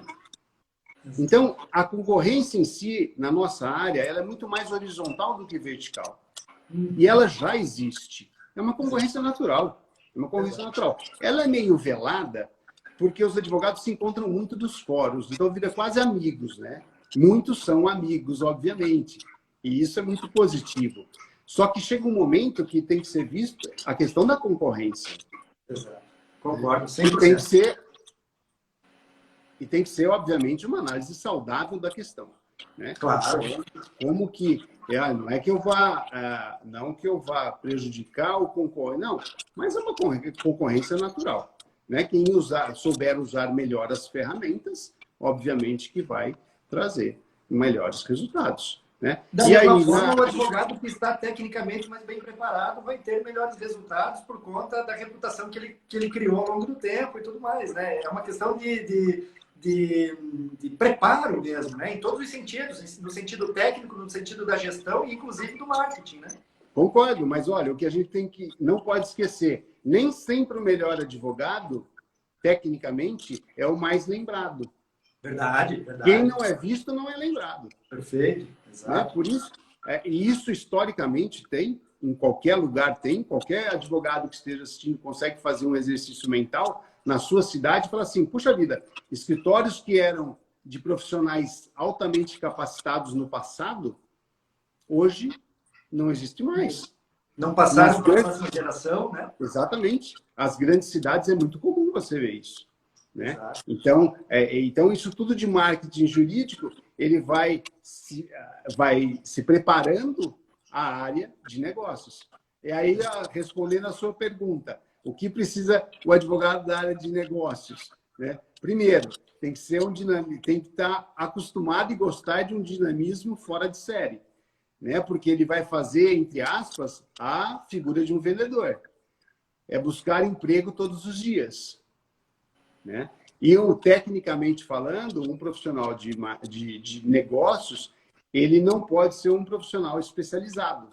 Então, a concorrência em si, na nossa área, ela é muito mais horizontal do que vertical. E ela já existe. É uma concorrência natural. É uma concorrência natural. Ela é meio velada, porque os advogados se encontram muito nos fóruns, então vira quase amigos, né? Muitos são amigos, obviamente. E isso é muito positivo. Só que chega um momento que tem que ser visto a questão da concorrência. Exato. Concordo, 100%. E tem que ser, obviamente, uma análise saudável da questão. Né? Claro. Como que... não é que eu vá... não que eu vá prejudicar o concorrente, não. Mas é uma concorrência natural. Né? Quem souber usar melhor as ferramentas, obviamente que vai trazer melhores resultados. Né? Da mesma forma, o advogado que está tecnicamente mais bem preparado vai ter melhores resultados por conta da reputação que ele criou ao longo do tempo e tudo mais. Né? É uma questão de preparo mesmo, né? Em todos os sentidos, no sentido técnico, no sentido da gestão e inclusive do marketing. Né? Concordo, mas olha, o que a gente não pode esquecer, nem sempre o melhor advogado, tecnicamente, é o mais lembrado. Verdade, Quem verdade. não é visto não é lembrado. Perfeito, Né? exato. Por isso, e isso historicamente tem, em qualquer lugar tem, qualquer advogado que esteja assistindo consegue fazer um exercício mental na sua cidade e falar assim, puxa vida, escritórios que eram de profissionais altamente capacitados no passado, hoje não existe mais. Não Nas passaram para a grandes, próxima geração, né? exatamente. As grandes cidades é muito comum você ver isso. Né? Exato. Então, isso tudo de marketing jurídico, ele vai se preparando a área de negócios. E aí, respondendo a sua pergunta, o que precisa o advogado da área de negócios? Né? Primeiro, tem que ser tem que estar acostumado e gostar de um dinamismo fora de série. Né? Porque ele vai fazer, entre aspas, a figura de um vendedor. É buscar emprego todos os dias. Né? E, tecnicamente falando, um profissional de negócios, ele não pode ser um profissional especializado.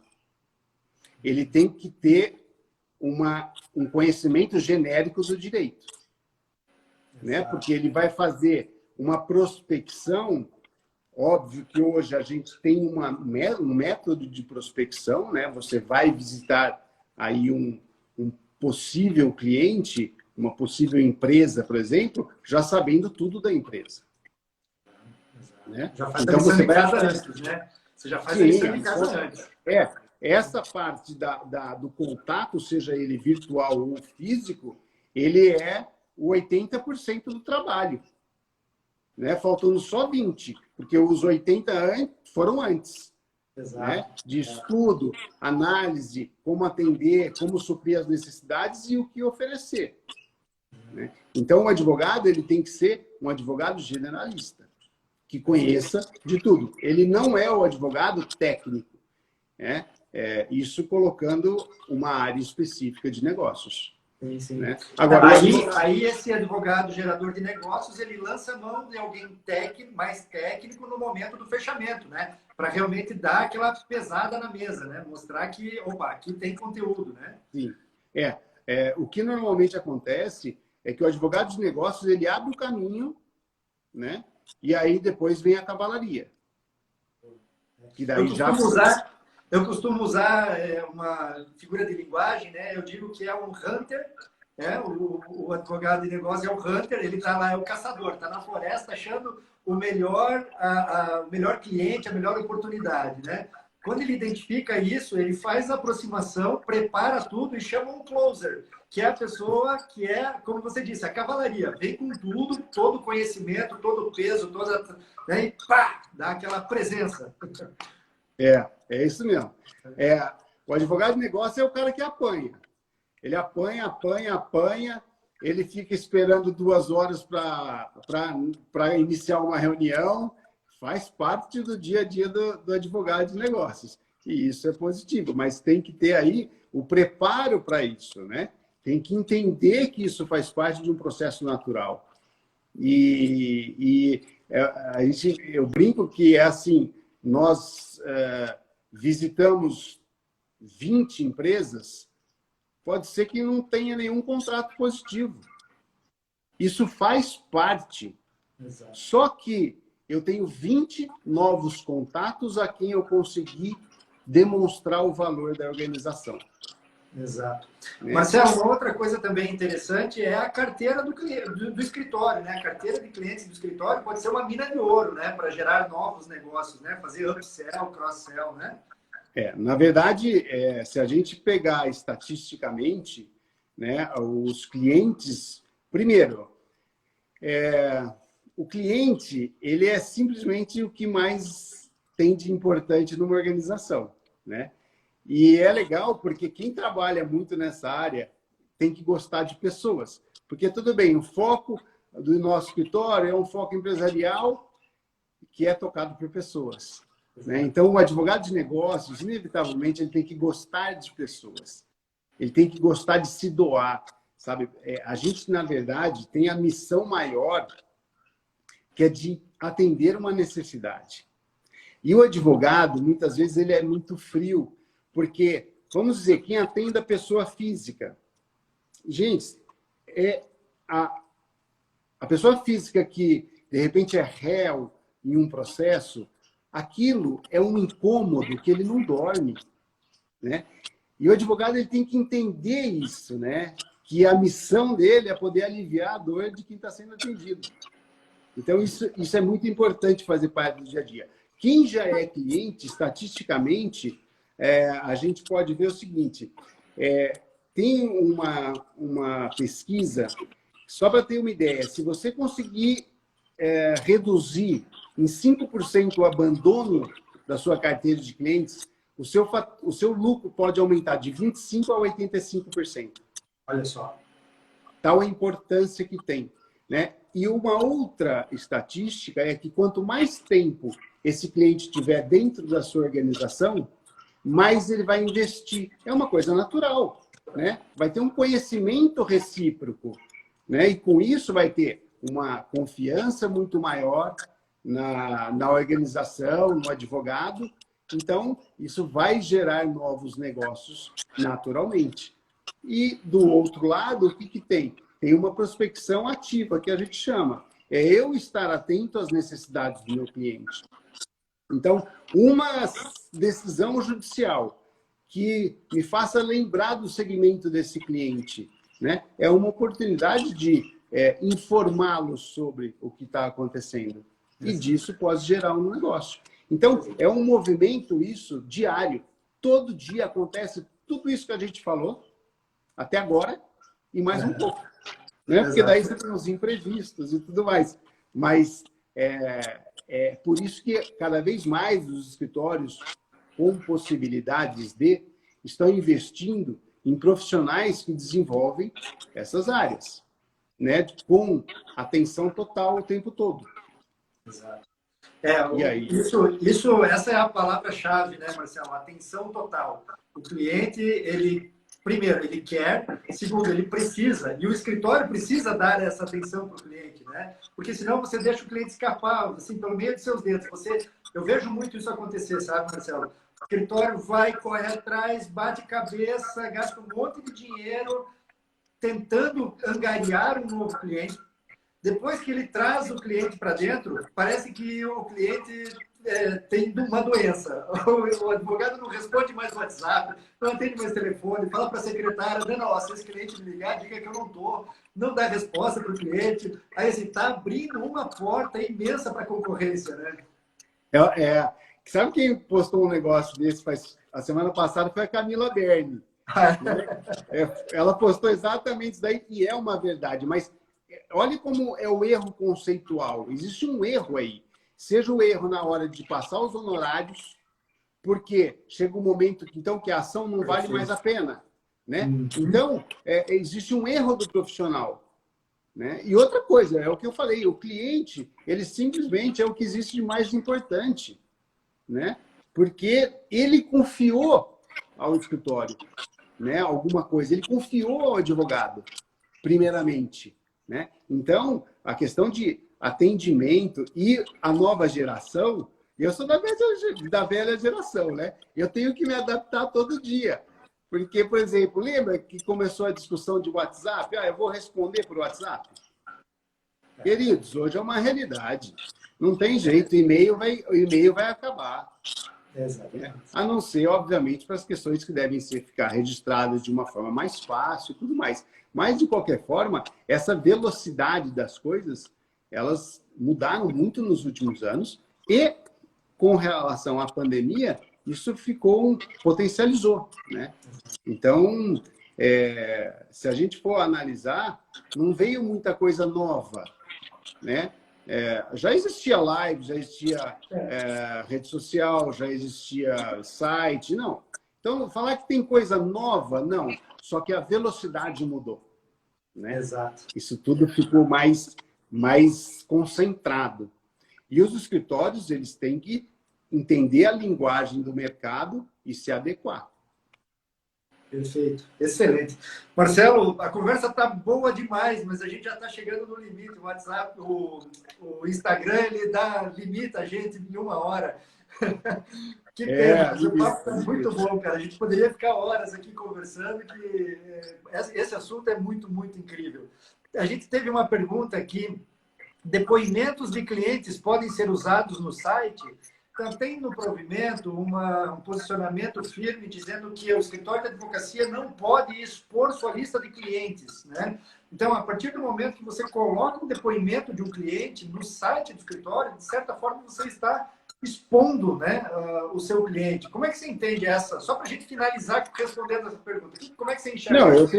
Ele tem que ter um conhecimento genérico do direito. Né? Porque ele vai fazer uma prospecção. Óbvio que hoje a gente tem um método de prospecção, né? Você vai visitar aí um possível cliente, uma possível empresa, por exemplo, já sabendo tudo da empresa. Né? Já faz a Então, lição você de vai... casa antes, né? Você já faz a lição de casa antes. Essa parte do contato, seja ele virtual ou físico, ele é o 80% do trabalho. Né? Faltando só 20%, porque os 80% foram antes. Né? De estudo, análise, como atender, como suprir as necessidades e o que oferecer. Né? Então, o advogado ele tem que ser um advogado generalista, que conheça de tudo. Ele não é o advogado técnico. Né? Isso colocando uma área específica de negócios. Sim, sim. Né? Agora, aí esse advogado gerador de negócios, ele lança a mão de alguém mais técnico no momento do fechamento, né? Para realmente dar aquela pesada na mesa, né? Mostrar que, opa, aqui tem conteúdo, né? Sim. O que normalmente acontece é que o advogado de negócios ele abre o caminho, né? E aí depois vem a cavalaria. Que daí eu costumo usar uma figura de linguagem, né? Eu digo que é um hunter, né? O advogado de negócio é o hunter, ele está lá, é o caçador, está na floresta achando o melhor cliente, a melhor oportunidade, né? Quando ele identifica isso, ele faz a aproximação, prepara tudo e chama um closer, que é a pessoa que é, como você disse, a cavalaria. Vem com tudo, todo o conhecimento, todo o peso, né, e pá, dá aquela presença. É isso mesmo. O advogado de negócio é o cara que apanha. Ele apanha, ele fica esperando 2 horas para iniciar uma reunião, faz parte do dia a dia do advogado de negócios. E isso é positivo, mas tem que ter aí o preparo para isso, né? Tem que entender que isso faz parte de um processo natural. Eu brinco que é assim, nós visitamos 20 empresas, pode ser que não tenha nenhum contrato positivo. Isso faz parte. Exato. Só que eu tenho 20 novos contatos a quem eu consegui demonstrar o valor da organização. Exato. Marcelo, uma outra coisa também interessante é a carteira do escritório, né? A carteira de clientes do escritório pode ser uma mina de ouro, né? Para gerar novos negócios, né? Fazer upsell, cross-sell, né? Na verdade, se a gente pegar estatisticamente, né, os clientes... Primeiro, o cliente ele é simplesmente o que mais tem de importante numa organização, né? E é legal porque quem trabalha muito nessa área tem que gostar de pessoas. Porque, tudo bem, o foco do nosso escritório é um foco empresarial que é tocado por pessoas. Né? Então, o advogado de negócios, inevitavelmente, ele tem que gostar de pessoas. Ele tem que gostar de se doar. Sabe? A gente, na verdade, tem a missão maior, que é de atender uma necessidade. E o advogado, muitas vezes, ele é muito frio. Porque, vamos dizer, quem atende a pessoa física. Gente, a pessoa física que de repente é réu em um processo, aquilo é um incômodo que ele não dorme, né? E o advogado ele tem que entender isso, né? Que a missão dele é poder aliviar a dor de quem está sendo atendido. Então, isso é muito importante fazer parte do dia a dia. Quem já é cliente, estatisticamente, a gente pode ver o seguinte, tem uma pesquisa, só para ter uma ideia, se você conseguir reduzir em 5% o abandono da sua carteira de clientes, o seu lucro pode aumentar de 25% a 85%. Olha só. Tal a importância que tem, né? E uma outra estatística é que quanto mais tempo esse cliente tiver dentro da sua organização, mais ele vai investir. É uma coisa natural, né? Vai ter um conhecimento recíproco, né? E com isso vai ter uma confiança muito maior na organização, no advogado. Então, isso vai gerar novos negócios naturalmente. E, do outro lado, o que tem? Tem uma prospecção ativa, que a gente chama. É eu estar atento às necessidades do meu cliente. Então, uma decisão judicial que me faça lembrar do segmento desse cliente, né? É uma oportunidade de informá-lo sobre o que está acontecendo. E disso pode gerar um negócio. Então, é um movimento isso diário. Todo dia acontece tudo isso que a gente falou, até agora, e mais um pouco. Né? Porque daí você tem os imprevistos e tudo mais. Mas é por isso que cada vez mais os escritórios com possibilidades estão investindo em profissionais que desenvolvem essas áreas, né? Com atenção total o tempo todo. Exato. E aí? Essa é a palavra-chave, né, Marcelo? Atenção total. O cliente, primeiro, ele quer, segundo, ele precisa, e o escritório precisa dar essa atenção para o cliente, né? Porque senão você deixa o cliente escapar, assim, pelo meio de seus dedos. Eu vejo muito isso acontecer, sabe, Marcelo? O escritório vai, corre atrás, bate cabeça, gasta um monte de dinheiro tentando angariar um novo cliente. Depois que ele traz o cliente para dentro, parece que o cliente tem uma doença. O advogado não responde mais no WhatsApp, não atende mais telefone, fala para a secretária, não, se esse cliente me ligar, diga que eu não estou, não dá resposta para o cliente. Aí, assim, está abrindo uma porta imensa para a concorrência, né? Sabe quem postou um negócio desse a semana passada? Foi a Camila Berni. Ela postou exatamente isso daí, e é uma verdade, mas olha como é o erro conceitual. Existe um erro aí. Seja o erro na hora de passar os honorários, porque chega um momento que a ação não vale mais a pena, né? Então, existe um erro do profissional, né? E outra coisa, é o que eu falei, o cliente, ele simplesmente é o que existe de mais importante, né? Porque ele confiou ao escritório, né? Alguma coisa, ele confiou ao advogado, primeiramente, né? Então, a questão de atendimento e a nova geração, eu sou da velha geração, né? Eu tenho que me adaptar todo dia. Porque, por exemplo, lembra que começou a discussão de WhatsApp? Eu vou responder por WhatsApp? Queridos, hoje é uma realidade. Não tem jeito, o e-mail vai acabar. Exatamente. A não ser, obviamente, para as questões que devem ficar registradas de uma forma mais fácil e tudo mais. Mas, de qualquer forma, essa velocidade das coisas, elas mudaram muito nos últimos anos e, com relação à pandemia, isso potencializou, né? Então, se a gente for analisar, não veio muita coisa nova, né? Já existia live, já existia rede social, já existia site, não. Então, falar que tem coisa nova, não. Só que a velocidade mudou, né? Exato. Isso tudo ficou mais concentrado. E os escritórios, eles têm que entender a linguagem do mercado e se adequar. Perfeito, excelente. Marcelo, a conversa está boa demais, mas a gente já está chegando no limite. O WhatsApp, o Instagram, ele limita a gente em 1 hora. Que pena, mas o papo está muito bom, cara. A gente poderia ficar horas aqui conversando, que esse assunto é muito, muito incrível. A gente teve uma pergunta aqui depoimentos de clientes podem ser usados no site. Tem no provimento um posicionamento firme dizendo que o escritório de advocacia não pode expor sua lista de clientes, né? Então, a partir do momento que você coloca um depoimento de um cliente no site do escritório, de certa forma você está expondo, né, o seu cliente. Como é que você entende essa? Só para a gente finalizar respondendo essa pergunta. Como é que você enxerga Não, isso?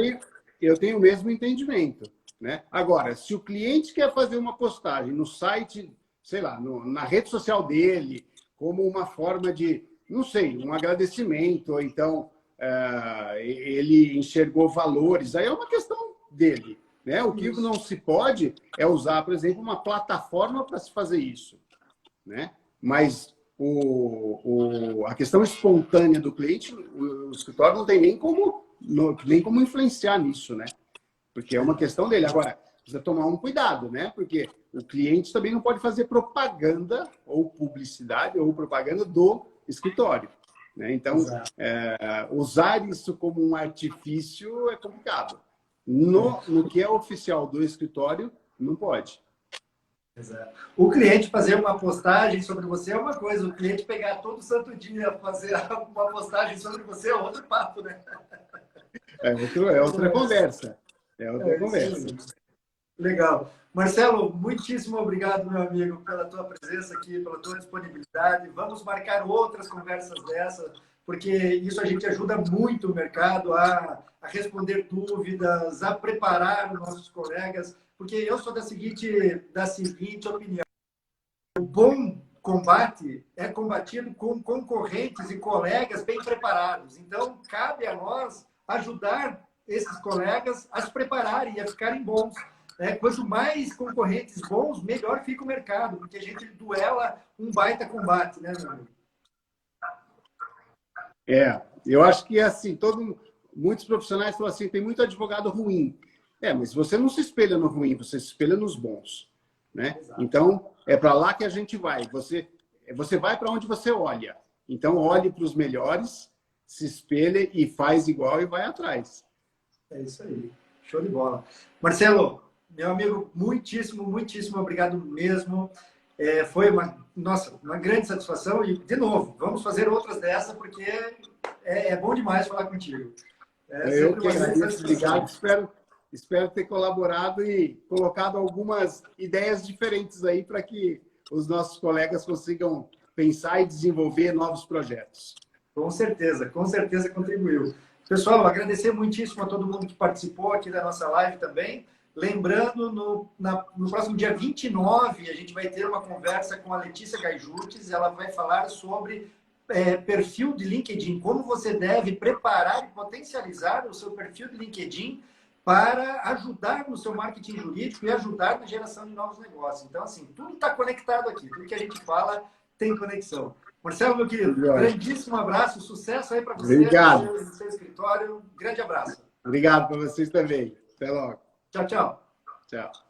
eu tenho o mesmo entendimento, né? Agora, se o cliente quer fazer uma postagem no site, sei lá, na rede social dele, como uma forma de, não sei, um agradecimento, ou então ele enxergou valores, aí é uma questão dele, né? O que não se pode é usar, por exemplo, uma plataforma para se fazer isso, né? Mas a questão espontânea do cliente, o escritório não tem nem como influenciar nisso, né? Porque é uma questão dele. Agora, precisa tomar um cuidado, né? Porque o cliente também não pode fazer propaganda ou publicidade ou propaganda do escritório, né? Então, usar isso como um artifício é complicado. No que é oficial do escritório, não pode. Exato. O cliente fazer uma postagem sobre você é uma coisa, o cliente pegar todo santo dia fazer uma postagem sobre você é outro papo, né? É outra conversa. É outra conversa. Legal. Marcelo, muitíssimo obrigado, meu amigo, pela tua presença aqui, pela tua disponibilidade. Vamos marcar outras conversas dessas, porque isso a gente ajuda muito o mercado a responder dúvidas, a preparar os nossos colegas, porque eu sou da seguinte opinião. O bom combate é combatido com concorrentes e colegas bem preparados. Então, cabe a nós ajudar esses colegas a se prepararem e a ficarem bons. Quanto mais concorrentes bons, melhor fica o mercado, porque a gente duela um baita combate, né, meu amigo? Eu acho que assim, muitos profissionais falam assim, tem muito advogado ruim. Mas você não se espelha no ruim, você se espelha nos bons, né? Exato. Então, é para lá que a gente vai. Você vai para onde você olha. Então, olhe para os melhores, se espelhe e faz igual e vai atrás. É isso aí. Show de bola. Marcelo, meu amigo, muitíssimo obrigado mesmo. Foi uma grande satisfação e, de novo, vamos fazer outras dessa porque é bom demais falar contigo. Eu que agradeço, obrigado. Espero ter colaborado e colocado algumas ideias diferentes aí para que os nossos colegas consigam pensar e desenvolver novos projetos. Com certeza contribuiu. Pessoal, agradecer muitíssimo a todo mundo que participou aqui da nossa live também. Lembrando, no próximo dia 29, a gente vai ter uma conversa com a Letícia Gaijutes. Ela vai falar sobre perfil de LinkedIn, como você deve preparar e potencializar o seu perfil de LinkedIn para ajudar no seu marketing jurídico e ajudar na geração de novos negócios. Então, assim, tudo está conectado aqui. Tudo que a gente fala tem conexão. Marcelo, meu querido, grandíssimo abraço, sucesso aí para você, no seu escritório. Grande abraço. Obrigado para vocês também. Até logo. Tchau, tchau. Tchau.